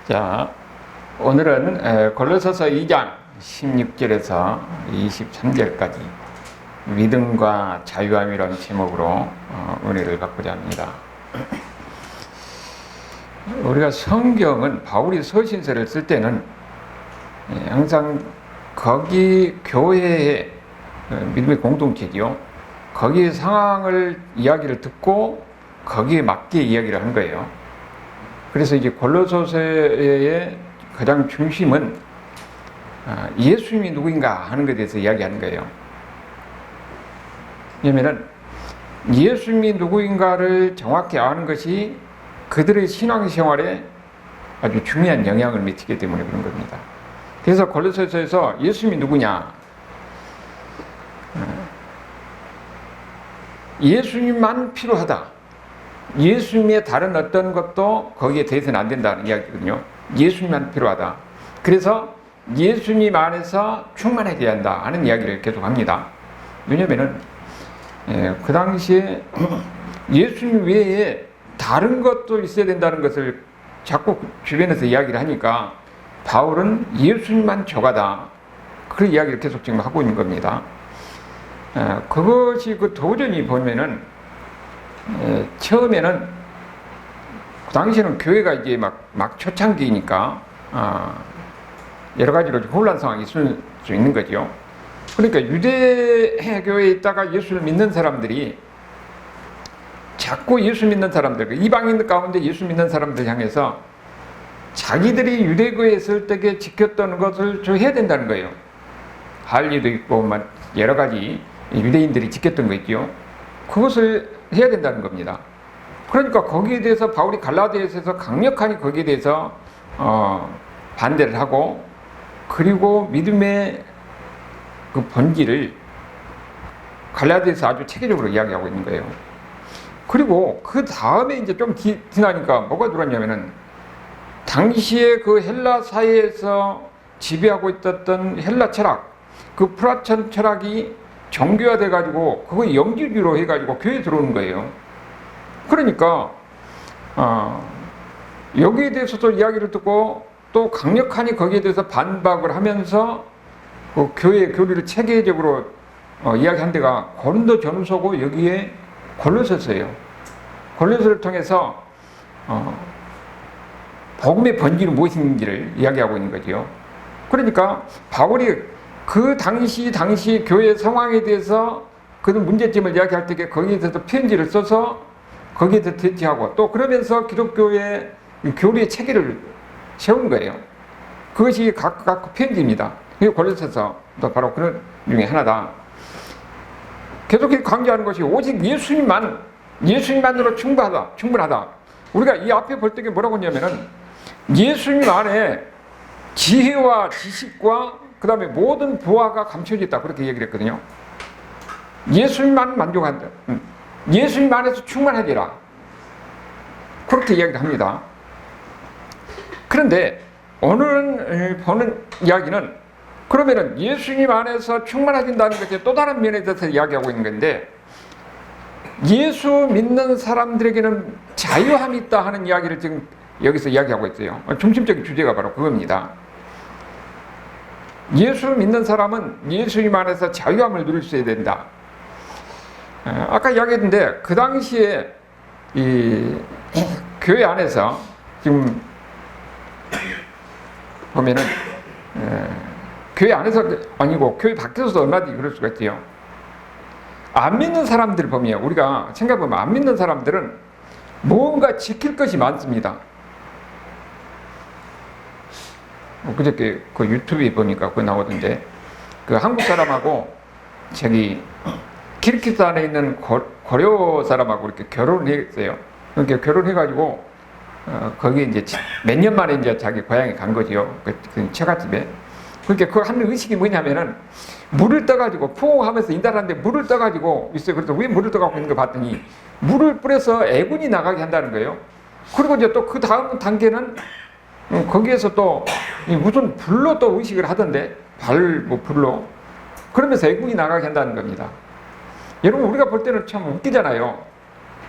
자, 오늘은 골로새서 2장 16절에서 23절까지 믿음과 자유함이라는 제목으로 은혜를 받고자 합니다. 우리가 성경은 바울이 서신서를 쓸 때는 항상 거기 교회의 믿음의 공동체지요. 거기의 상황을 이야기를 듣고 거기에 맞게 이야기를 한 거예요. 그래서 이제 골로새서의 가장 중심은 예수님이 누구인가 하는 것에 대해서 이야기하는 거예요. 왜냐하면 예수님이 누구인가를 정확히 아는 것이 그들의 신앙생활에 아주 중요한 영향을 미치기 때문에 그런 겁니다. 그래서 골로새서에서 예수님이 누구냐? 예수님만 필요하다. 예수님의 다른 어떤 것도 거기에 대해서는 안 된다는 이야기거든요. 예수님만 필요하다. 그래서 예수님 안에서 충만해져야 한다 하는 이야기를 계속 합니다. 왜냐하면 그 당시에 예수님 외에 다른 것도 있어야 된다는 것을 자꾸 주변에서 이야기를 하니까 바울은 예수님만 저가다. 그런 이야기를 계속 지금 하고 있는 겁니다. 그것이 그 도전이 보면은 처음에는 그 당시에는 교회가 이제 막 초창기니까 여러 가지로 혼란 상황이 있을 수 있는 거죠. 그러니까 유대 교회에 있다가 예수를 믿는 사람들이 자꾸 예수 믿는 사람들, 이방인 가운데 예수 믿는 사람들 향해서 자기들이 유대교회에 있을 때 지켰던 것을 해야 된다는 거예요. 할례도 있고 여러 가지 유대인들이 지켰던 거 있죠. 그것을 해야 된다는 겁니다. 그러니까 거기에 대해서 바울이 갈라디아서에서 강력하게 거기에 대해서 반대를 하고, 그리고 믿음의 그 본질을 갈라디아서 아주 체계적으로 이야기하고 있는 거예요. 그리고 그 다음에 이제 좀 지나니까 뭐가 들어왔냐면은 당시에 그 헬라 사회에서 지배하고 있었던 헬라 철학, 그 플라톤 철학이 정교화돼 가지고 그거 영지주의로 해 가지고 교회에 들어오는 거예요. 그러니까 여기에 대해서도 이야기를 듣고 또 강력하게 거기에 대해서 반박을 하면서 그 교회의 교리를 체계적으로 이야기한 데가 고린도 전후서고 여기에 골로새서예요. 골로새서를 통해서 복음의 본질은 무엇인지를 이야기하고 있는 거죠. 그러니까 바울이 그 당시 교회 상황에 대해서 그 문제점을 이야기할 때 거기에 대해서 편지를 써서 거기에 대해서 대치하고, 또 그러면서 기독교의 교리의 체계를 세운 거예요. 그것이 각 편지입니다. 골로새서도 바로 그런 중에 하나다. 계속 강조하는 것이 오직 예수님만으로 충분하다. 우리가 이 앞에 볼 때 뭐라고 했냐면은 예수님 안에 지혜와 지식과 그 다음에 모든 부하가 감춰져 있다. 그렇게 얘기를 했거든요. 예수님만 만족한다. 예수님 안에서 충만하리라. 그렇게 이야기를 합니다. 그런데 오늘 보는 이야기는 그러면은 예수님 안에서 충만해진다는 것이 또 다른 면에 대해서 이야기하고 있는 건데, 예수 믿는 사람들에게는 자유함이 있다 하는 이야기를 지금 여기서 이야기하고 있어요. 중심적인 주제가 바로 그겁니다. 예수 믿는 사람은 예수님 안에서 자유함을 누릴 수 있어야 된다. 아까 이야기했는데 그 당시에 이 교회 안에서 지금 보면은 교회 안에서 아니고 교회 밖에서도 얼마든지 그럴 수가 있죠. 안 믿는 사람들 보면, 우리가 생각해보면 안 믿는 사람들은 뭔가 지킬 것이 많습니다. 그저께 그 유튜브에 보니까 그거 나오던데, 그 한국 사람하고 키르기스탄에 있는 고려 사람하고 이렇게 결혼을 했어요. 그렇게 결혼해가지고 거기에 이제 몇 년 만에 이제 자기 고향에 간 거지요. 그 처갓집에. 그러니까 그 하는 의식이 뭐냐면은 물을 떠가지고 푸하면서 인달하는데 물을 떠가지고 있어요. 그래서 왜 물을 떠가고 있는 거 봤더니 물을 뿌려서 애군이 나가게 한다는 거예요. 그리고 이제 또 그 다음 단계는 거기에서 또 무슨 불로 또 의식을 하던데, 불로. 그러면서 애군이 나가게 한다는 겁니다. 여러분, 우리가 볼 때는 참 웃기잖아요.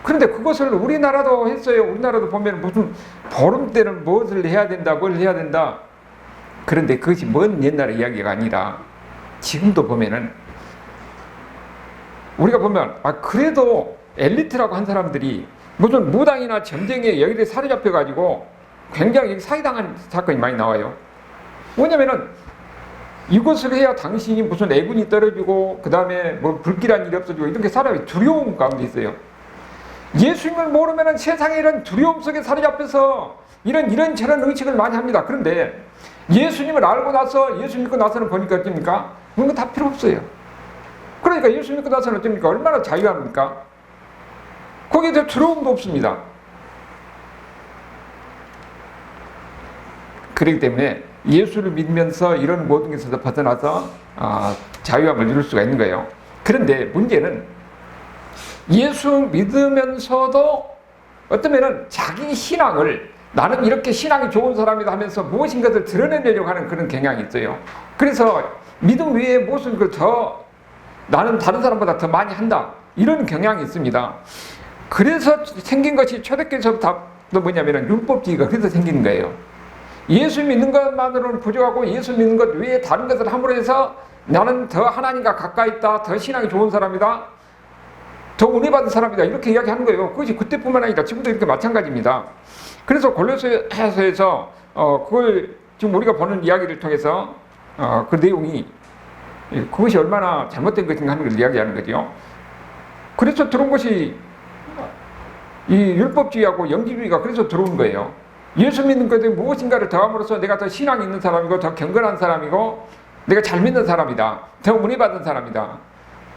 그런데 그것을 우리나라도 했어요. 우리나라도 보면 무슨 보름 때는 무엇을 해야 된다, 뭘 해야 된다. 그런데 그것이 먼 옛날의 이야기가 아니라 지금도 보면은 우리가 보면 그래도 엘리트라고 한 사람들이 무슨 무당이나 점쟁이에 여기에 사로잡혀가지고 굉장히 사기당한 사건이 많이 나와요. 왜냐면은 이것을 해야 당신이 무슨 애군이 떨어지고 그 다음에 뭐 불길한 일이 없어지고 이렇게 사람이 두려움 가운데 있어요. 예수님을 모르면은 세상에 이런 두려움 속에 사로잡혀서 이런저런 의식을 많이 합니다. 그런데 예수님을 알고 나서 예수 믿고 나서는 보니까 어떻습니까? 그런 거 다 필요 없어요. 그러니까 예수 믿고 나서는 어떻습니까? 얼마나 자유합니까? 거기에 대해 두려움도 없습니다. 그렇기 때문에 예수를 믿으면서 이런 모든 것에서 벗어나서 자유함을 누릴 수가 있는 거예요. 그런데 문제는 예수 믿으면서도 어쩌면은 자기 신앙을 나는 이렇게 신앙이 좋은 사람이다 하면서 무엇인가를 드러내려고 하는 그런 경향이 있어요. 그래서 믿음 외에 무엇을 더 나는 다른 사람보다 더 많이 한다 이런 경향이 있습니다. 그래서 생긴 것이 초대교회에서부터 뭐냐면은 율법주의가 그래서 생기는 거예요. 예수 믿는 것만으로는 부족하고 예수 믿는 것 외에 다른 것을 함으로 해서 나는 더 하나님과 가까이 있다, 더 신앙이 좋은 사람이다, 더 은혜 받은 사람이다 이렇게 이야기하는 거예요. 그것이 그때뿐만 아니라 지금도 이렇게 마찬가지입니다. 그래서 골로새서에서 그걸 지금 우리가 보는 이야기를 통해서 그 내용이 그것이 얼마나 잘못된 것인가 하는 걸 이야기하는 거죠. 그래서 들어온 것이 이 율법주의하고 영지주의가 그래서 들어온 거예요. 예수 믿는 것에 무엇인가를 더함으로써 내가 더 신앙이 있는 사람이고 더 경건한 사람이고 내가 잘 믿는 사람이다, 더 은혜 받은 사람이다.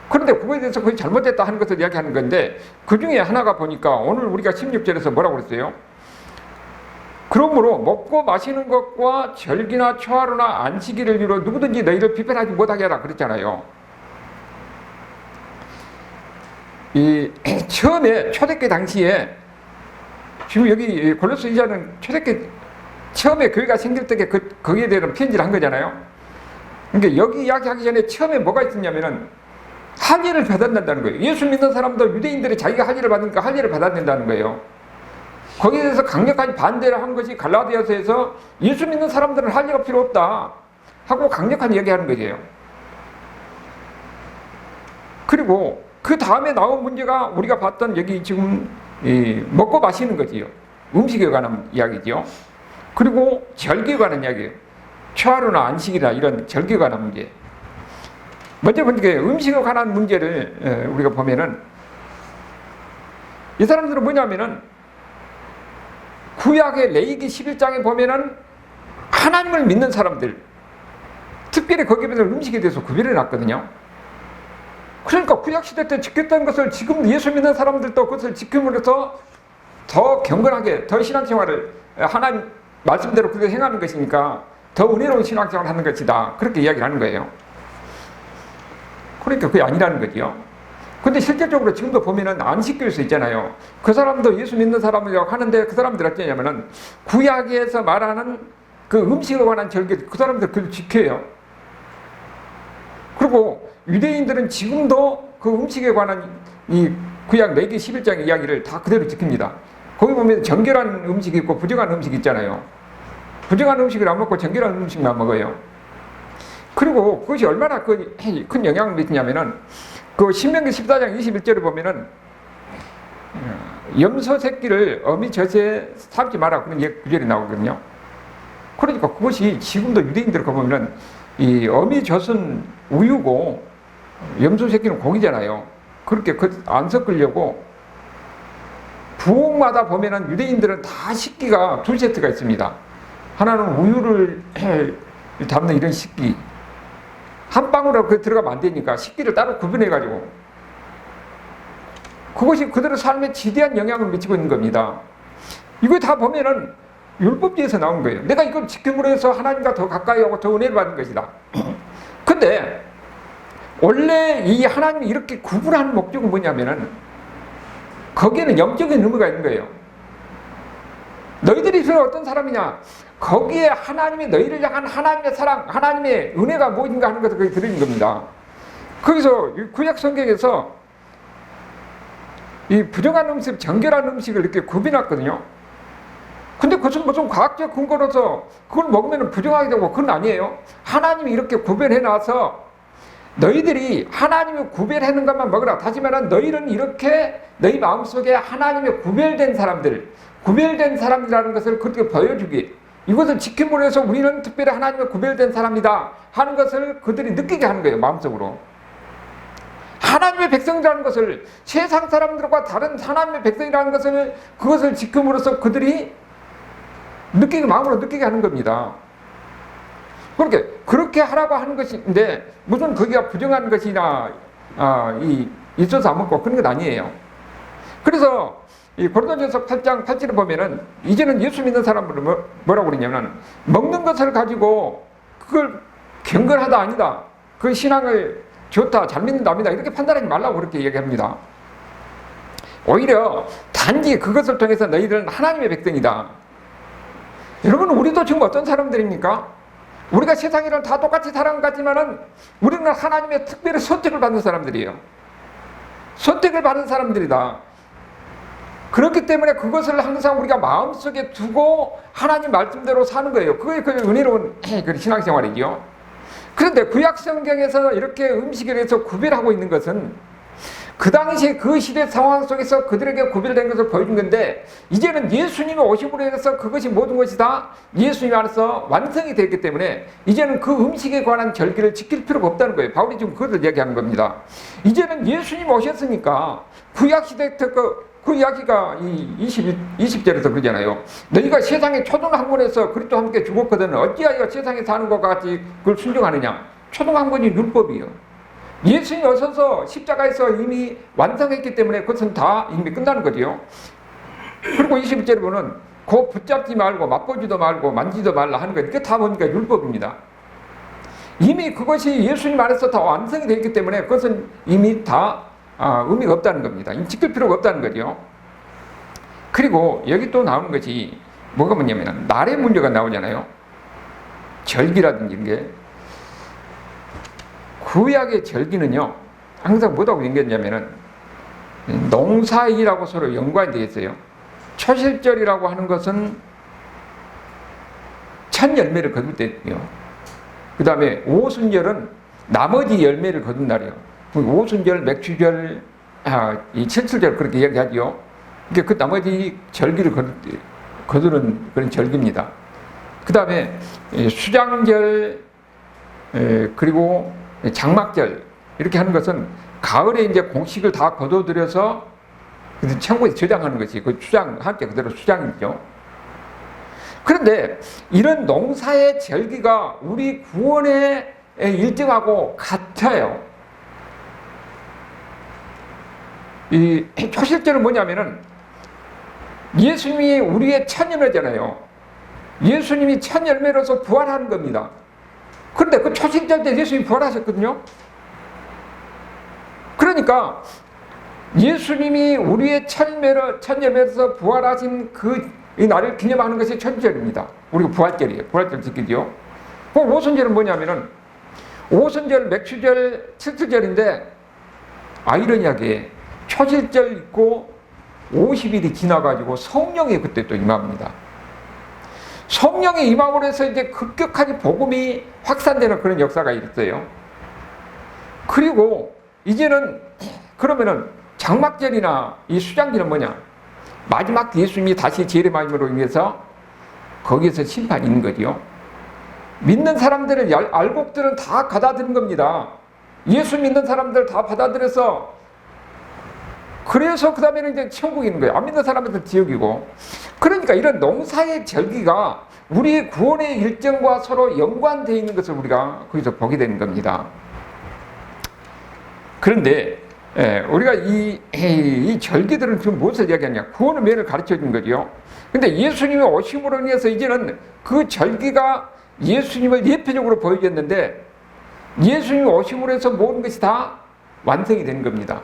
그런데 그거에 대해서 그게 잘못됐다 하는 것을 이야기하는 건데 그 중에 하나가 보니까 오늘 우리가 16절에서 뭐라고 그랬어요? 그러므로 먹고 마시는 것과 절기나 초하루나 안식일을 이루어 누구든지 너희를 비판하지 못하게 하라 그랬잖아요. 처음에 초대교회 당시에 지금 여기 골로새 이자는 초대교회 처음에 교회가 생길 때 거기에 대한 편지를 한 거잖아요. 그러니까 여기 이야기하기 전에 처음에 뭐가 있었냐면은 할례를 받아야 된다는 거예요. 예수 믿는 사람도 유대인들이 자기가 할례를 받으니까 할례를 받아야 된다는 거예요. 거기에 대해서 강력하게 반대를 한 것이 갈라디아서에서 예수 믿는 사람들은 할례가 필요 없다 하고 강력한 얘기하는 거예요. 그리고 그 다음에 나온 문제가 우리가 봤던 여기 지금 먹고 마시는 거지요. 음식에 관한 이야기죠. 그리고 절기에 관한 이야기예요. 초하루나 안식이나 이런 절기에 관한 문제. 먼저 보니까 음식에 관한 문제를 우리가 보면은 이 사람들은 뭐냐면은 구약의 레위기 11장에 보면은 하나님을 믿는 사람들 특별히 거기에 대해서 음식에 대해서 구별해 놨거든요. 그러니까 구약시대 때 지켰던 것을 지금 예수 믿는 사람들도 그것을 지킴으로써 더 경건하게 더 신앙생활을 하나님 말씀대로 그렇게 행하는 것이니까 더 은혜로운 신앙생활을 하는 것이다 그렇게 이야기를 하는 거예요. 그러니까 그게 아니라는 거죠. 근데 실질적으로 지금도 보면은 안식교에서 있잖아요. 그 사람도 예수 믿는 사람이라고 하는데 그 사람들 어쩌냐면은 구약에서 말하는 그 음식에 관한 절기 그 사람들 그걸 지켜요. 그리고 유대인들은 지금도 그 음식에 관한 이 구약 레위기 11장의 이야기를 다 그대로 지킵니다. 거기 보면 정결한 음식이 있고 부정한 음식이 있잖아요. 부정한 음식을 안 먹고 정결한 음식만 먹어요. 그리고 그것이 얼마나 큰 영향을 미치냐면은 그 신명기 14장 21절에 보면은 염소 새끼를 어미 젖에 삼지 마라 그런 구절이 나오거든요. 그러니까 그것이 지금도 유대인들 보면은 이 어미 젖은 우유고 염소 새끼는 고기잖아요. 그렇게 안 섞으려고 부엌마다 보면은 유대인들은 다 식기가 두 세트가 있습니다. 하나는 우유를 담는 이런 식기. 한 방울로 들어가면 안 되니까 식기를 따로 구분해가지고 그것이 그들의 삶에 지대한 영향을 미치고 있는 겁니다. 이거 다 보면은 율법주의에서 나온 거예요. 내가 이걸 지킴으로 해서 하나님과 더 가까이 하고 더 은혜를 받는 것이다. 근데 원래 이 하나님이 이렇게 구분하는 목적은 뭐냐면은 거기에는 영적인 의미가 있는 거예요. 너희들이 서로 어떤 사람이냐? 거기에 하나님이 너희를 향한 하나님의 사랑, 하나님의 은혜가 무엇인가 하는 것을 거기 들어있는 겁니다. 거기서 구약 성경에서 이 부정한 음식, 정결한 음식을 이렇게 구비놨거든요. 근데 그것은 무슨 과학적 근거로서 그걸 먹으면 부정하게 되고 그건 아니에요. 하나님이 이렇게 구별해놔서 너희들이 하나님이 구별해놓은 것만 먹으라. 다시 말하면 너희는 이렇게 너희 마음속에 하나님의 구별된 사람이라는 것을 그렇게 보여주기, 이것을 지킴으로 해서 우리는 특별히 하나님의 구별된 사람이다 하는 것을 그들이 느끼게 하는 거예요. 마음속으로 하나님의 백성이라는 것을, 세상 사람들과 다른 하나님의 백성이라는 것을, 그것을 지킴으로써 그들이 마음으로 느끼게 하는 겁니다. 그렇게 하라고 하는 것인데 무슨 거기가 부정한 것이나 있어서 안 먹고 그런 건 아니에요. 그래서 이 고린도전서 8장 8절을 보면은 이제는 예수 믿는 사람들은 뭐라고 그러냐면 먹는 것을 가지고 그걸 경건하다 아니다, 그 신앙을 좋다 잘 믿는답니다 이렇게 판단하지 말라고 그렇게 얘기합니다. 오히려 단지 그것을 통해서 너희들은 하나님의 백성이다. 여러분, 우리도 지금 어떤 사람들입니까? 우리가 세상이랑 다 똑같이 살아간 것 같지만은 우리는 하나님의 특별히 선택을 받는 사람들이에요. 선택을 받은 사람들이다. 그렇기 때문에 그것을 항상 우리가 마음속에 두고 하나님 말씀대로 사는 거예요. 그게 그 은혜로운 신앙생활이죠. 그런데 구약 성경에서 이렇게 음식에 대해서 구별하고 있는 것은 그 당시 그 시대 상황 속에서 그들에게 구별된 것을 보여준 건데, 이제는 예수님이 오심으로 해서 그것이 모든 것이 다 예수님 안에서 완성이 됐기 때문에 이제는 그 음식에 관한 절기를 지킬 필요가 없다는 거예요. 바울이 지금 그것을 얘기하는 겁니다. 이제는 예수님 오셨으니까 구약시대 그 이야기가 20절에서 그러잖아요. 너희가 세상의 초등학문에서 그리스도와 함께 죽었거든 어찌하여 세상에 사는 것과 같이 그걸 순종하느냐. 초등학문이 율법이에요. 예수님이 오셔서 십자가에서 이미 완성했기 때문에 그것은 다 이미 끝나는 거죠. 그리고 21절에 보면 그 붙잡지 말고 맛보지도 말고 만지도 말라 하는 거, 이게 다 보니까 율법입니다. 이미 그것이 예수님 안에서 다 완성이 되어 있기 때문에 그것은 이미 다 의미가 없다는 겁니다. 지킬 필요가 없다는 거죠. 그리고 여기 또 나오는 것이 뭐가 뭐냐면 날의 문제가 나오잖아요. 절기라든지 이런 게. 구약의 절기는요 항상 뭐라고 연결했냐면은 농사일하고 서로 연관이 되어 있어요. 초실절이라고 하는 것은 첫 열매를 거둘 때예요. 그 다음에 오순절은 나머지 열매를 거둔 날이에요. 오순절, 맥추절, 이 칠칠절 그렇게 이야기하죠. 그 나머지 절기를 거두는 그런 절기입니다. 그 다음에 수장절, 그리고 장막절 이렇게 하는 것은 가을에 이제 공식을 다 거둬들여서 천국에 저장하는 것이 그 수장, 함께 그대로 수장이죠. 그런데 이런 농사의 절기가 우리 구원의 일정하고 같아요. 이 초실절은 뭐냐면은 예수님이 우리의 첫 열매잖아요. 예수님이 첫 열매로서 부활하는 겁니다. 그런데 그 초실절 때 예수님이 부활하셨거든요. 그러니까 예수님이 우리의 첫 열매로서 부활하신 이 날을 기념하는 것이 초실절입니다. 우리가 부활절이에요. 부활절 지키죠. 그 오순절은 뭐냐면은 오순절, 맥추절, 칠칠절인데 아이러니하게 초실절 있고 50일이 지나가지고 성령이 그때 또 임합니다. 성령의 임함으로 해서 이제 급격하게 복음이 확산되는 그런 역사가 있어요. 그리고 이제는 그러면은 장막절이나 이 수장절은 뭐냐? 마지막 예수님이 다시 재림하심으로 인해서 거기에서 심판이 있는 거죠. 믿는 사람들을 알곡들은 다 받아들인 겁니다. 예수 믿는 사람들 다 받아들여서 그래서 그 다음에는 이제 천국이 있는 거예요. 안 믿는 사람들은 지옥이고. 그러니까 이런 농사의 절기가 우리 구원의 일정과 서로 연관되어 있는 것을 우리가 거기서 보게 되는 겁니다. 그런데 우리가 이 절기들은 지금 무엇을 이야기하냐? 구원의 면을 가르쳐 준 거죠. 근데 예수님이 오심으로 인해서 이제는 그 절기가 예수님을 예표적으로 보여줬는데 예수님이 오심으로 해서 모든 것이 다 완성이 되는 겁니다.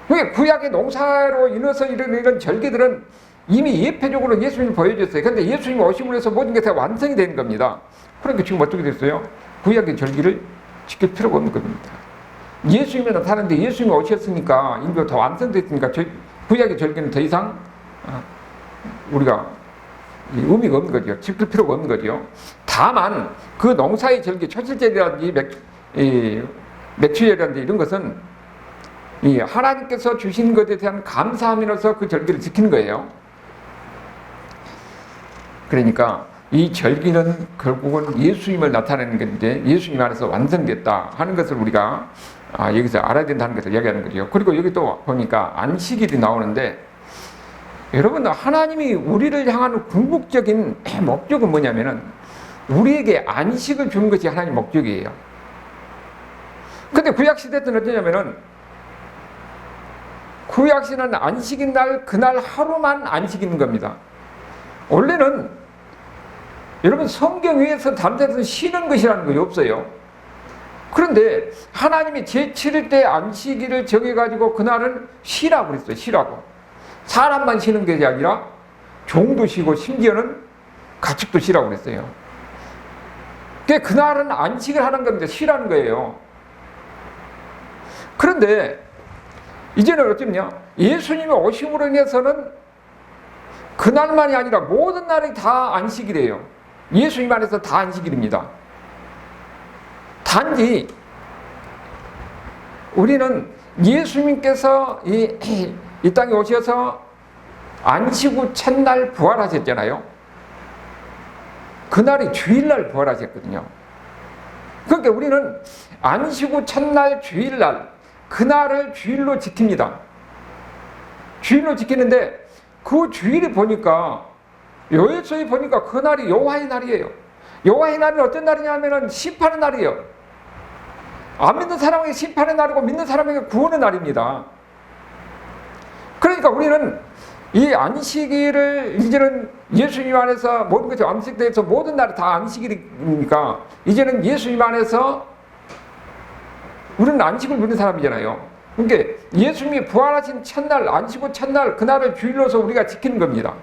구약의 농사로 인해서 이런 절기들은 이미 예표적으로 예수님이 보여줬어요. 그런데 예수님이 오심으로 해서 모든 게 다 완성이 되는 겁니다. 그러니까 지금 어떻게 됐어요? 구약의 절기를 지킬 필요가 없는 겁니다. 예수님이 나타났는데 예수님이 오셨으니까 인류가 더 완성됐으니까 구약의 절기는 더 이상 우리가 의미가 없는 거죠. 지킬 필요가 없는 거죠. 다만 그 농사의 절기, 초실절이라든지 맥추절이라든지 이런 것은 하나님께서 주신 것에 대한 감사함이라서 그 절기를 지키는 거예요. 그러니까 이 절기는 결국은 예수님을 나타내는 건데 예수님 안에서 완성됐다 하는 것을 우리가 여기서 알아야 된다는 것을 이야기하는 거죠. 그리고 여기 또 보니까 안식일이 나오는데 여러분, 하나님이 우리를 향하는 궁극적인 목적은 뭐냐면은 우리에게 안식을 주는 것이 하나님 목적이에요. 근데 구약시대 때는 어떠냐면은 구약시대는 안식인 날 그날 하루만 안식인 겁니다. 원래는 여러분 성경 위에서 다른 데서 쉬는 것이라는 것이 없어요. 그런데 하나님이 제7일 안식일을 정해가지고 그날은 쉬라고 그랬어요. 쉬라고. 사람만 쉬는 것이 아니라 종도 쉬고 심지어는 가축도 쉬라고 그랬어요. 그날은 안식을 하는 겁니다. 쉬라는 거예요. 그런데 이제는 어쩌냐? 예수님이 오심으로 인해서는 그날만이 아니라 모든 날이 다 안식이래요. 예수님 안에서 다 안식일입니다. 단지 우리는 예수님께서 이 땅에 오셔서 안식 후 첫날 부활하셨잖아요. 그날이 주일날 부활하셨거든요. 그러니까 우리는 안식 후 첫날 주일날 그날을 주일로 지킵니다. 주일로 지키는데 그 주일이 보니까 요일서에 보니까 그날이 여호와의 날이에요. 여호와의 날은 어떤 날이냐면은 심판의 날이에요. 안 믿는 사람에게 심판의 날이고 믿는 사람에게 구원의 날입니다. 그러니까 우리는 이 안식일을 이제는 예수님 안에서 모든 것이 안식돼서 모든 날이 다 안식일이니까 이제는 예수님 안에서 우리는 안식을 누리는 사람이잖아요. 그러니까 예수님이 부활하신 첫날, 안식 후 첫날 그날을 주일로서 우리가 지키는 겁니다.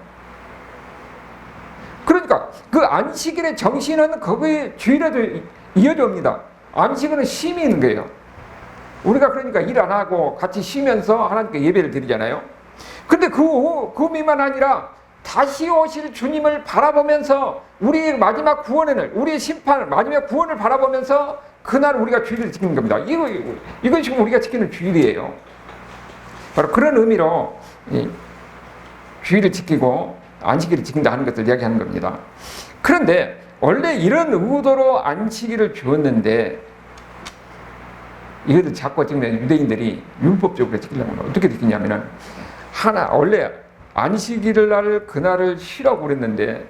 그러니까 그 안식일의 정신은 거기에 주일에도 이어져 옵니다. 안식일은 쉼이 있는 거예요. 우리가 그러니까 일 안 하고 같이 쉬면서 하나님께 예배를 드리잖아요. 근데 그 의미만 아니라 다시 오실 주님을 바라보면서 우리의 마지막 구원의 날, 우리의 심판, 마지막 구원을 바라보면서 그날 우리가 주일을 지키는 겁니다. 이거 지금 우리가 지키는 주일이에요. 바로 그런 의미로 주일을 지키고 안식일을 지킨다 하는 것을 이야기하는 겁니다. 그런데 원래 이런 의도로 안식일을 주었는데 이것을 자꾸 지금 유대인들이 율법적으로 지키려면 어떻게 지키냐면은 원래 안식일 날 그날을 쉬라고 그랬는데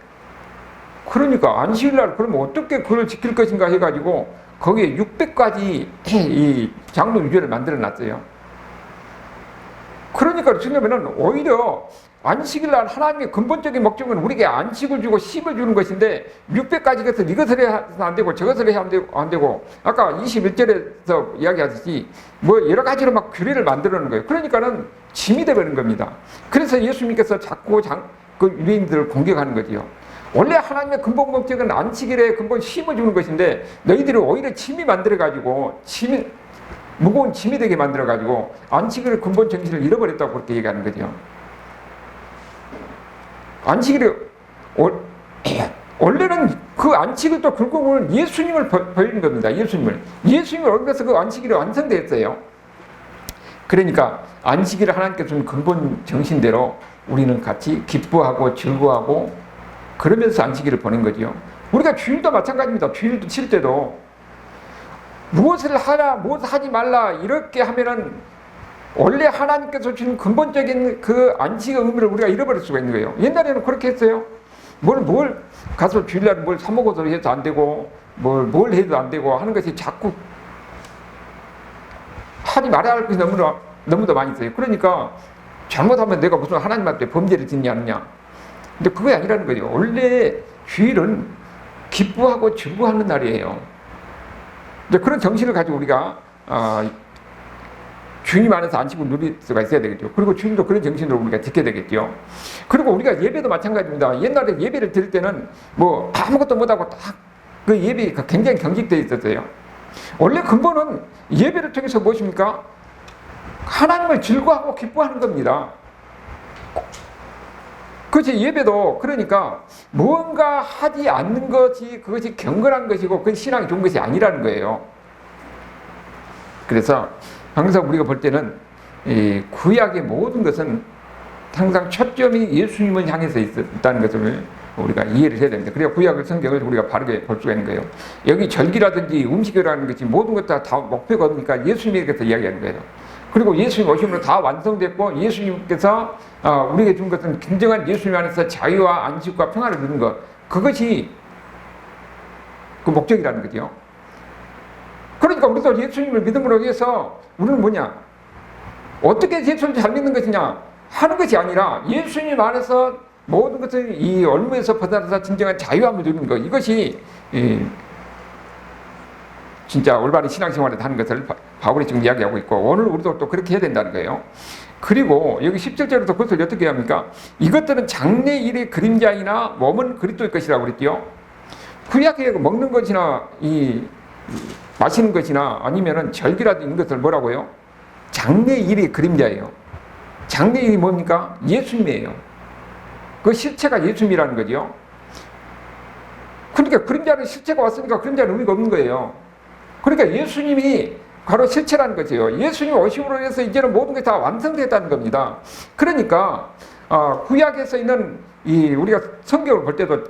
그러니까 안식일 날 그러면 어떻게 그걸 지킬 것인가 해가지고 거기에 600가지 이 장로 유죄를 만들어 놨어요. 그러니까 지금은 오히려 안식일 날 하나님의 근본적인 목적은 우리에게 안식을 주고 쉼을 주는 것인데 600가지 것을 이것을 해야 안 되고 저것을 해야 안 되고 아까 21절에서 이야기하듯이 뭐 여러 가지로 막 규례를 만들어 놓은 거예요. 그러니까는 짐이 되버린 겁니다. 그래서 예수님께서 자꾸 그 유대인들을 공격하는 거지요. 원래 하나님의 근본 목적은 안식일에 근본 쉼을 주는 것인데 너희들이 오히려 짐이 만들어가지고 무거운 짐이 되게 만들어가지고 안식일의 근본 정신을 잃어버렸다고 그렇게 얘기하는 거죠. 안식일이 원래는 그 안식을 또 결국은 예수님을 버리는 겁니다. 예수님을 얻어서 그 안식일이 완성되었어요. 그러니까 안식일을 하나님께서 준 근본 정신대로 우리는 같이 기뻐하고 즐거워하고 그러면서 안식일을 보낸 거죠. 우리가 주일도 마찬가지입니다. 주일도 칠 때도 무엇을 하라, 무엇을 하지 말라 이렇게 하면은 원래 하나님께서 주신 근본적인 그 안식의 의미를 우리가 잃어버릴 수가 있는 거예요. 옛날에는 그렇게 했어요. 뭘 가서 주일날 뭘 사먹어서 해도 안 되고 뭘 해도 안 되고 하는 것이 자꾸 하지 말아야 할 것이 너무도 많이 있어요. 그러니까 잘못하면 내가 무슨 하나님한테 범죄를 짓냐 않느냐. 근데 그게 아니라는 거죠. 원래 주일은 기뻐하고 즐거워하는 날이에요. 이제 그런 정신을 가지고 우리가 주님 안에서 안식을 누릴 수가 있어야 되겠죠. 그리고 주님도 그런 정신으로 우리가 지켜야 되겠죠. 그리고 우리가 예배도 마찬가지입니다. 옛날에 예배를 드릴 때는 뭐 아무것도 못하고 딱 그 예배가 굉장히 경직되어 있었어요. 원래 근본은 예배를 통해서 무엇입니까? 하나님을 즐거워하고 기뻐하는 겁니다. 그것이 예배도 그러니까 무언가 하지 않는 것이 그것이 경건한 것이고 그것이 신앙이 좋은 것이 아니라는 거예요. 그래서 항상 우리가 볼 때는 이 구약의 모든 것은 항상 초점이 예수님을 향해서 있다는 것을 우리가 이해를 해야 됩니다. 그래야 구약의 성경을 우리가 바르게 볼 수가 있는 거예요. 여기 절기라든지 음식이라는 것이 모든 것 다 목표가 없으니까 예수님에 대해서 이야기하는 거예요. 그리고 예수님 오심으로 다 완성됐고 예수님께서 우리에게 준 것은 진정한 예수님 안에서 자유와 안식과 평안을 누리는 것, 그것이 그 목적이라는 거죠. 그러니까 우리도 예수님을 믿음으로 해서 우리는 뭐냐? 어떻게 예수님을 잘 믿는 것이냐? 하는 것이 아니라 예수님 안에서 모든 것을 이 얼무에서 벗어나서 진정한 자유함을 누리는 것, 이것이 진짜 올바른 신앙생활을 하는 것을 바울이 지금 이야기하고 있고, 오늘 우리도 또 그렇게 해야 된다는 거예요. 그리고 여기 17절에서 그것을 어떻게 합니까? 이것들은 장래 일의 그림자이나 몸은 그리스도의 것이라고 그랬죠. 구약에 먹는 것이나 마시는 것이나 아니면은 절기라든지 이런 것을 뭐라고요? 장래 일의 그림자예요. 장래 일이 뭡니까? 예수님이에요. 그 실체가 예수님이라는 거죠. 그러니까 그림자는 실체가 왔으니까 그림자는 의미가 없는 거예요. 그러니까 예수님이 바로 실체라는 거죠. 예수님 오심으로 해서 이제는 모든 게 다 완성됐다는 겁니다. 그러니까 구약에서 있는 우리가 성경을 볼 때도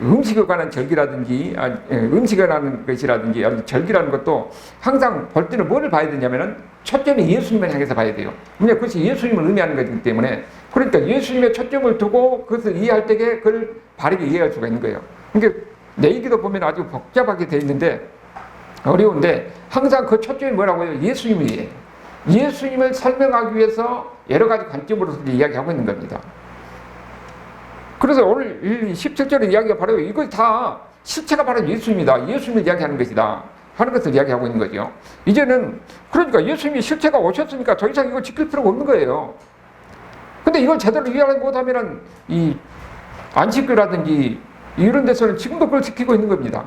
음식에 관한 절기라든지 음식에 관한 것이라든지 절기라는 것도 항상 볼 때는 뭐를 봐야 되냐면은 초점이 예수님을 향해서 봐야 돼요. 왜냐하면 그것이 예수님을 의미하는 것이기 때문에, 그러니까 예수님의 초점을 두고 그것을 이해할 때에 그걸 바르게 이해할 수가 있는 거예요. 그러니까 내 얘기도 보면 아주 복잡하게 되어 있는데 어려운데 항상 그 초점이 뭐라고요? 예수님이에요. 예수님을 설명하기 위해서 여러 가지 관점으로서 이야기하고 있는 겁니다. 그래서 오늘 17절의 이야기가 바로 이거 다 실체가 바로 예수입니다. 예수님을 이야기하는 것이다 하는 것을 이야기하고 있는 거죠. 이제는 그러니까 예수님이 실체가 오셨으니까 더 이상 이걸 지킬 필요가 없는 거예요. 근데 이걸 제대로 이해하지 못하면은 이 안식일이라든지 이런 데서는 지금도 그걸 지키고 있는 겁니다.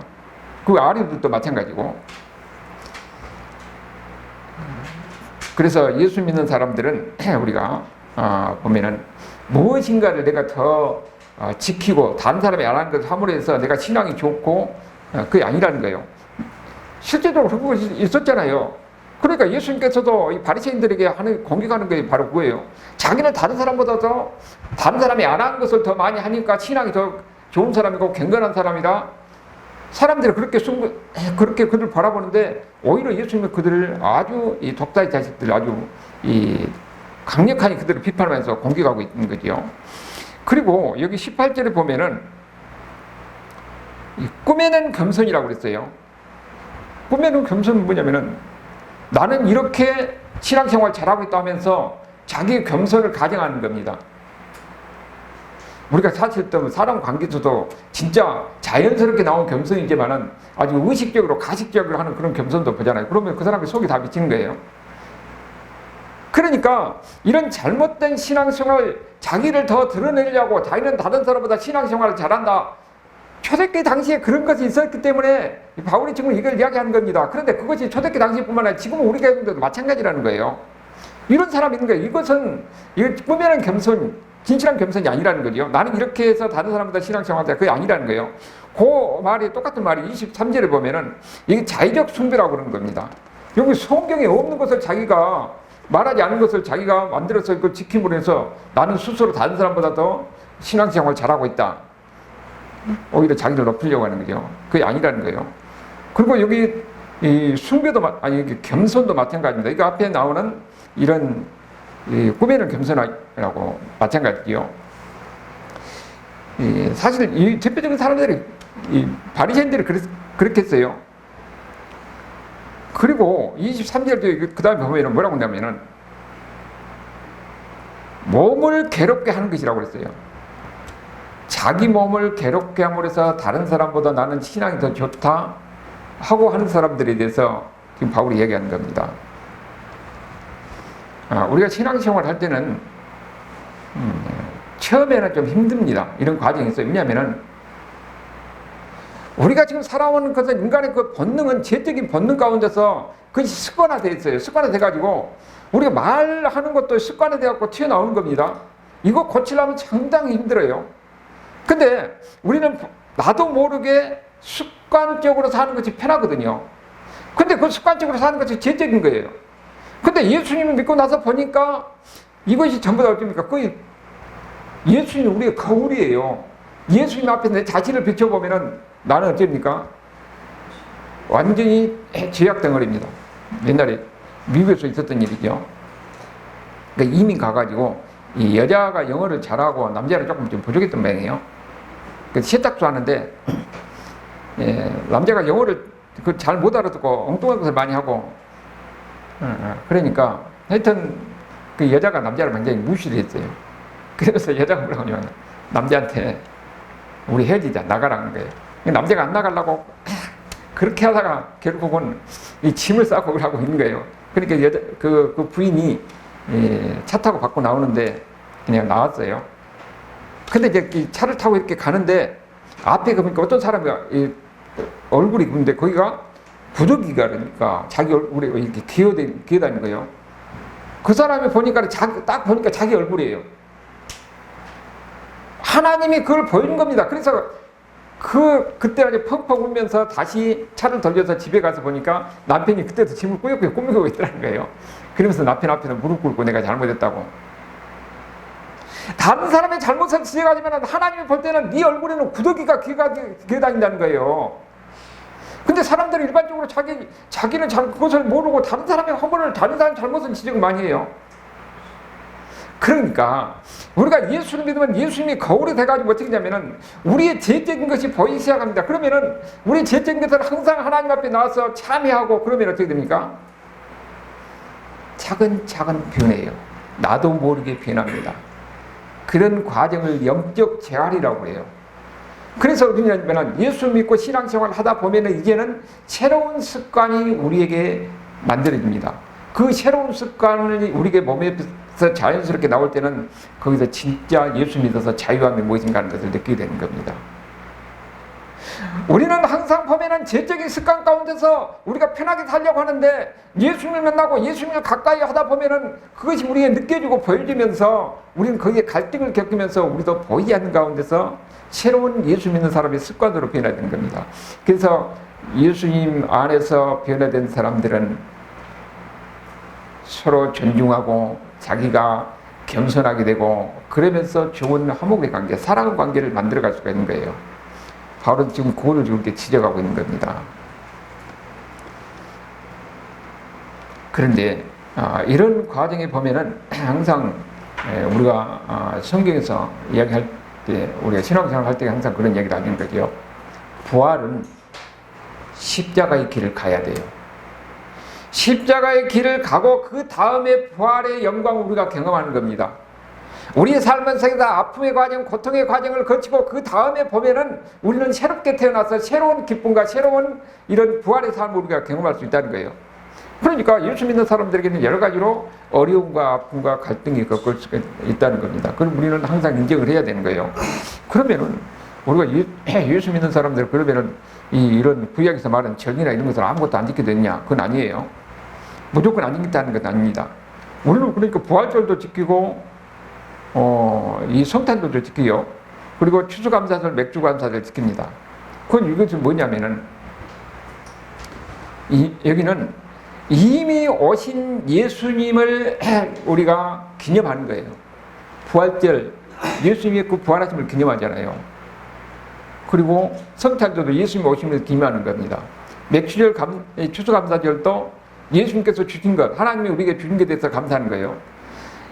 그 아리들도 마찬가지고. 그래서 예수 믿는 사람들은 우리가 보면은 무엇인가를 내가 더 지키고 다른 사람이 안 하는 것을 함으로 해서 내가 신앙이 좋고 그게 아니라는 거예요. 실제적으로 그것이 있었잖아요. 그러니까 예수님께서도 이 바리새인들에게 공격하는 게 바로 그거예요. 자기는 다른 사람보다 더 다른 사람이 안 하는 것을 더 많이 하니까 신앙이 더 좋은 사람이고 경건한 사람이라 사람들이 그렇게 그들을 바라보는데 오히려 예수님은 그들을 아주 이 독사의 자식들 아주 강력하게 그들을 비판하면서 공격하고 있는 거죠. 그리고 여기 18절에 보면은 꿈에는 겸손이라고 그랬어요. 꿈에는 겸손은 뭐냐면은 나는 이렇게 신앙생활 잘하고 있다 하면서 자기의 겸손을 가정하는 겁니다. 우리가 사실 또 사람 관계에서도 진짜 자연스럽게 나온 겸손이지만은 아주 의식적으로 가식적으로 하는 그런 겸손도 보잖아요. 그러면 그 사람의 속이 다 미치는 거예요. 그러니까 이런 잘못된 신앙생활, 자기를 더 드러내려고 자기는 다른 사람보다 신앙생활을 잘한다. 초대교회 당시에 그런 것이 있었기 때문에 바울이 지금 이걸 이야기하는 겁니다. 그런데 그것이 초대교회 당시뿐만 아니라 지금은 우리 교회도 마찬가지라는 거예요. 이런 사람이 있는 거예요. 이것은 꿈에는 겸손, 진실한 겸손이 아니라는 거죠. 나는 이렇게 해서 다른 사람보다 신앙생활한다. 그게 아니라는 거예요. 그 말이 똑같은 말이 23절에 보면은 이게 자의적 숭배라고 그러는 겁니다. 여기 성경에 없는 것을 자기가 말하지 않은 것을 자기가 만들어서 그걸 지킴으로 해서 나는 스스로 다른 사람보다 더 신앙생활 잘하고 있다. 오히려 자기를 높이려고 하는 거죠. 그게 아니라는 거예요. 그리고 여기 이 숭배도 겸손도 마찬가지입니다. 이거 앞에 나오는 이런 꿈에는 겸손하라고 마찬가지죠. 사실 이 대표적인 사람들이 바리새인들이 그렇겠어요. 그리고 23절도 그 다음에 보면 뭐라고 하냐면은 몸을 괴롭게 하는 것이라고 그랬어요. 자기 몸을 괴롭게 함으로 해서 다른 사람보다 나는 신앙이 더 좋다 하고 하는 사람들에 대해서 지금 바울이 얘기하는 겁니다. 우리가 신앙생활 할 때는 처음에는 좀 힘듭니다. 이런 과정이 있어요. 왜냐하면은 우리가 지금 살아오는 것은 인간의 그 본능은 죄적인 본능 가운데서 그것이 습관화되어 있어요. 습관화돼가지고 우리가 말하는 것도 습관화돼갖고 튀어나오는 겁니다. 이거 고치려면 상당히 힘들어요. 근데 우리는 나도 모르게 습관적으로 사는 것이 편하거든요. 근데 그 습관적으로 사는 것이 죄적인 거예요. 근데 예수님을 믿고 나서 보니까 이것이 전부 다 어떻습니까? 거의 예수님이 우리의 거울이에요. 예수님 앞에 내 자신을 비춰보면은 나는 어떻습니까? 완전히 죄악 덩어리입니다. 옛날에 미국에서 있었던 일이죠. 그러니까 이민 가가지고 이 여자가 영어를 잘하고 남자는 조금 좀 부족했던 모양이에요. 그 세탁소 하는데 남자가 영어를 잘 못 알아듣고 엉뚱한 것을 많이 하고 그러니까 하여튼 그 여자가 남자를 굉장히 무시를 했어요. 그래서 여자가 뭐라고 하냐면 남자한테 우리 헤어지자 나가라는 거예요. 남자가 안 나가려고 그렇게 하다가 결국은 이 짐을 싸고 하고 있는 거예요. 그러니까 여자 그 부인이 차 타고 밖으로 나오는데 그냥 나왔어요. 근데 이제 차를 타고 이렇게 가는데 앞에 보니까 어떤 사람이 얼굴이 근데 거기가 부득이가 그러니까 자기 얼굴에 이렇게 기어다니는 거예요. 그 사람이 보니까 딱 보니까 자기 얼굴이에요. 하나님이 그걸 보여준 겁니다. 그래서 그때 아주 펑펑 울면서 다시 차를 돌려서 집에 가서 보니까 남편이 그때도 짐을 꾸역꾸역 꾸미고 있더라는 거예요. 그러면서 남편 앞에서 무릎 꿇고 내가 잘못했다고. 다른 사람의 잘못을 지적하지만 하나님이 볼 때는 네 얼굴에는 구더기가 기어다닌다는 거예요. 근데 사람들은 일반적으로 자기는 그것을 모르고 다른 사람의 허물을, 다른 사람의 잘못을 지적을 많이 해요. 그러니까 우리가 예수를 믿으면 예수님이 거울이 돼가지고 어떻게 하냐면은 우리의 죄적인 것이 보이기 시작합니다. 그러면은 우리 죄적인 것을 항상 하나님 앞에 나와서 참회하고 그러면 어떻게 됩니까? 차근차근 변해요. 나도 모르게 변합니다. 그런 과정을 영적 재활이라고 해요. 그래서 어디냐면 예수 믿고 신앙생활을 하다 보면은 이제는 새로운 습관이 우리에게 만들어집니다. 그 새로운 습관이 우리에게 몸에서 자연스럽게 나올 때는 거기서 진짜 예수 믿어서 자유함이 무엇인가 하는 것을 느끼게 되는 겁니다. 우리는 항상 보면은 죄적인 습관 가운데서 우리가 편하게 살려고 하는데 예수님을 만나고 예수님을 가까이 하다 보면은 그것이 우리에게 느껴지고 보여지면서 우리는 거기에 갈등을 겪으면서 우리도 보이지 않는 가운데서 새로운 예수 믿는 사람의 습관으로 변화되는 겁니다. 그래서 예수님 안에서 변화된 사람들은 서로 존중하고 자기가 겸손하게 되고 그러면서 좋은 화목의 관계, 사랑의 관계를 만들어갈 수가 있는 거예요. 바울은 지금 그거를 이렇게 지적하고 있는 겁니다. 그런데 이런 과정에 보면은 항상 우리가 성경에서 이야기할 때 우리가 신앙생활 할 때 항상 그런 얘기를 하는 거죠. 부활은 십자가의 길을 가야 돼요. 십자가의 길을 가고 그 다음에 부활의 영광을 우리가 경험하는 겁니다. 우리의 삶은 세계에서 아픔의 과정, 고통의 과정을 거치고 그 다음에 보면은 우리는 새롭게 태어나서 새로운 기쁨과 새로운 이런 부활의 삶을 우리가 경험할 수 있다는 거예요. 그러니까 예수 믿는 사람들에게는 여러 가지로 어려움과 아픔과 갈등이 겪을 수가 있다는 겁니다. 그럼 우리는 항상 인정을 해야 되는 거예요. 그러면은 우리가 예수 믿는 사람들 그러면은 이런 구약에서 말하는 절기나 이런 것을 아무것도 안 지켜야 되느냐? 그건 아니에요. 무조건 안 지킨다는 건 아닙니다. 우리는 그러니까 부활절도 지키고 이 성탄절도 지키요. 그리고 추수감사절, 맥주감사절 지킵니다. 그건 이것은 뭐냐면은 여기는 이미 오신 예수님을 우리가 기념하는 거예요. 부활절, 예수님의 그 부활하심을 기념하잖아요. 그리고 성탄절도 예수님 오심을 기념하는 겁니다. 맥주절, 추수감사절도 예수님께서 주신 것, 하나님이 우리에게 주신 것에 대해서 감사하는 거예요.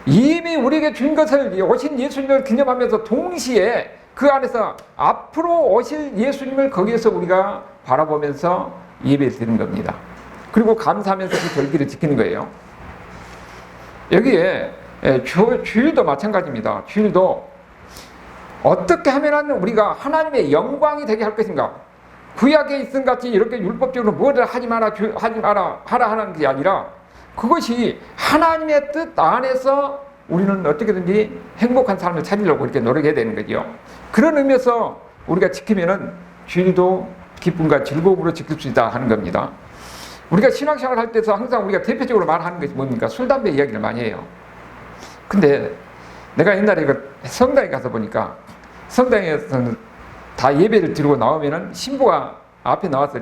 이미 우리에게 준 것을 오신 예수님을 기념하면서 동시에 그 안에서 앞으로 오실 예수님을 거기에서 우리가 바라보면서 예배 드리는 겁니다. 그리고 감사하면서 그 절기를 지키는 거예요. 여기에 주일도 마찬가지입니다. 주일도 어떻게 하면 우리가 하나님의 영광이 되게 할 것인가? 구약에 있은 같이 이렇게 율법적으로 뭐를 하지 마라 하라 하는 게 아니라 그것이 하나님의 뜻 안에서 우리는 어떻게든지 행복한 삶을 찾으려고 이렇게 노력해야 되는 거죠. 그런 의미에서 우리가 지키면은 주일도 기쁨과 즐거움으로 지킬 수 있다 하는 겁니다. 우리가 신앙생활 할 때서 항상 우리가 대표적으로 말하는 것이 뭡니까? 술, 담배 이야기를 많이 해요. 근데 내가 옛날에 그 성당에 가서 보니까 성당에서는 다 예배를 드리고 나오면은 신부가 앞에 나와서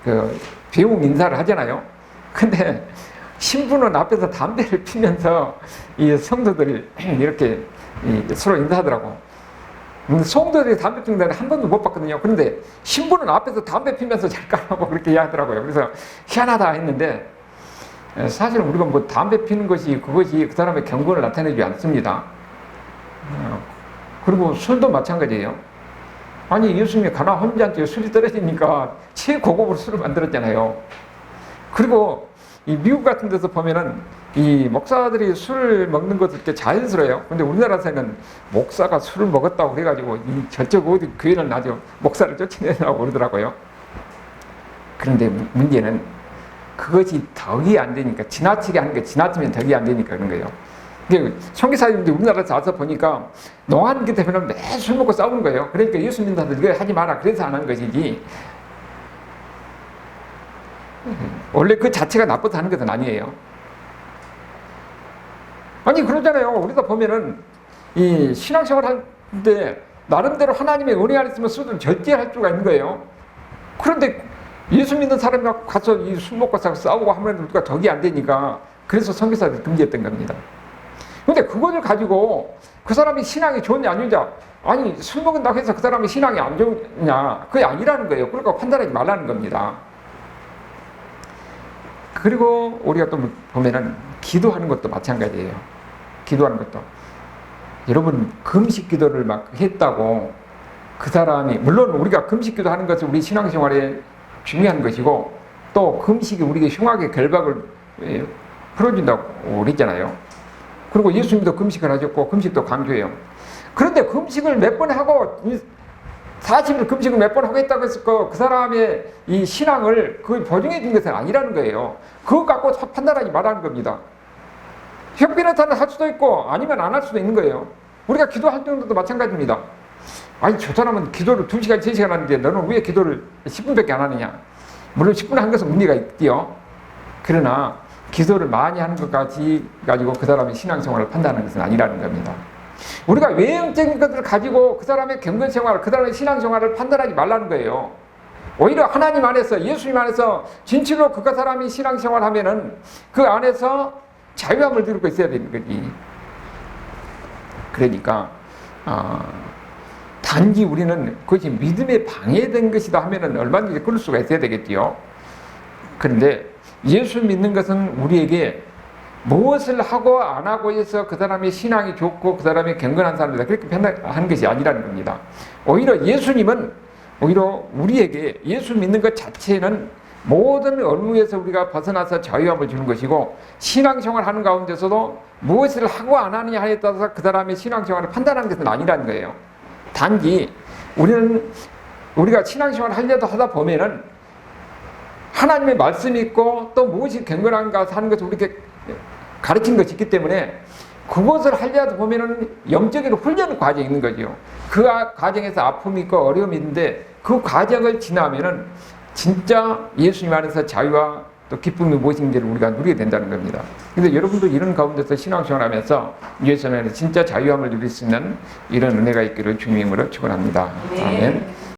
그 배웅 인사를 하잖아요. 근데 신부는 앞에서 담배를 피면서 이 성도들이 이렇게 서로 인사하더라고. 성도들이 담배 피는 데는 한 번도 못 봤거든요. 그런데 신부는 앞에서 담배 피면서 잠깐하고 그렇게 이야기하더라고요. 그래서 희한하다 했는데 사실 우리가 뭐 담배 피는 것이 그것이 그 사람의 경건을 나타내지 않습니다. 그리고 술도 마찬가지예요. 아니 예수님이 가나 혼자한테 술이 떨어지니까 최고급으로 술을 만들었잖아요. 그리고 이 미국 같은 데서 보면은 이 목사들이 술을 먹는 것도 이렇게 자연스러워요. 근데 우리나라에서는 목사가 술을 먹었다고 그래가지고 이 저쪽 어디 교회는 아주 목사를 쫓아내라고 그러더라고요. 그런데 문제는 그것이 덕이 안 되니까, 지나치게 하는 게 지나치면 덕이 안 되니까 그런 거예요. 선교사님들이 우리나라에서 와서 보니까 농한기 때문에 매일 술 먹고 싸우는 거예요. 그러니까 예수 믿는 사람들 이거 하지 마라 그래서 안 하는 것이지 원래 그 자체가 나빠서 하는 것은 아니에요. 아니 그러잖아요. 우리가 보면은 이 신앙생활 할 때 나름대로 하나님의 은혜 안에 있으면 술을 절제할 수가 있는 거예요. 그런데 예수 믿는 사람이 가서 이 술 먹고 싸우고 하면 우리가 덕이 안 되니까 그래서 선교사들이 금지했던 겁니다. 근데 그것을 가지고 그 사람이 신앙이 좋냐 안 좋냐, 아니 술 먹는다고 해서 그 사람이 신앙이 안 좋냐, 그게 아니라는 거예요. 그러니까 판단하지 말라는 겁니다. 그리고 우리가 또 보면은 기도하는 것도 마찬가지예요. 기도하는 것도 여러분 금식 기도를 막 했다고 그 사람이, 물론 우리가 금식 기도하는 것은 우리 신앙생활에 중요한 것이고 또 금식이 우리에게 흉악의 결박을 풀어준다고 그랬잖아요. 그리고 예수님도 금식을 하셨고 금식도 강조해요. 그런데 금식을 몇 번 하고 40일 금식을 몇 번 하고 했다고 해서 그 사람의 이 신앙을 그걸 보증해 준 것은 아니라는 거예요. 그거 갖고 판단하지 말라는 겁니다. 혁비나타는 할 수도 있고 아니면 안 할 수도 있는 거예요. 우리가 기도할 정도도 마찬가지입니다. 아니 저 사람은 기도를 2시간 3시간 하는데 너는 왜 기도를 10분밖에 안 하느냐. 물론 10분 한 것은 문제가 있지요. 그러나 기도를 많이 하는 것까지 가지고 그 사람의 신앙생활을 판단하는 것은 아니라는 겁니다. 우리가 외형적인 것을 가지고 그 사람의 경건생활, 그 사람의 신앙생활을 판단하지 말라는 거예요. 오히려 하나님 안에서, 예수님 안에서 진실로 그 사람이 신앙생활 하면은 그 안에서 자유함을 누리고 있어야 되는 거지. 그러니까 단지 우리는 그것이 믿음에 방해된 것이다 하면은 얼마든지 그럴 수가 있어야 되겠지요. 그런데 예수 믿는 것은 우리에게 무엇을 하고 안 하고 해서 그 사람의 신앙이 좋고 그 사람이 경건한 사람이다 그렇게 판단하는 것이 아니라는 겁니다. 오히려 예수님은 오히려 우리에게 예수 믿는 것 자체는 모든 업무에서 우리가 벗어나서 자유함을 주는 것이고 신앙생활 하는 가운데서도 무엇을 하고 안 하느냐 하에 따라서 그 사람의 신앙생활을 판단하는 것은 아니라는 거예요. 단지 우리가 신앙생활 하려도 하다 보면은 하나님의 말씀이 있고 또 무엇이 경건한가 하는 것을 우리에게 가르친 것이 있기 때문에 그것을 하려다 보면은 영적인 훈련 과정이 있는 거죠. 그 과정에서 아픔이 있고 어려움이 있는데 그 과정을 지나면은 진짜 예수님 안에서 자유와 또 기쁨이 무엇인지를 우리가 누리게 된다는 겁니다. 그래서 여러분도 이런 가운데서 신앙생활 하면서 예수 안에서 진짜 자유함을 누릴 수 있는 이런 은혜가 있기를 주님으로 축원합니다. 아멘.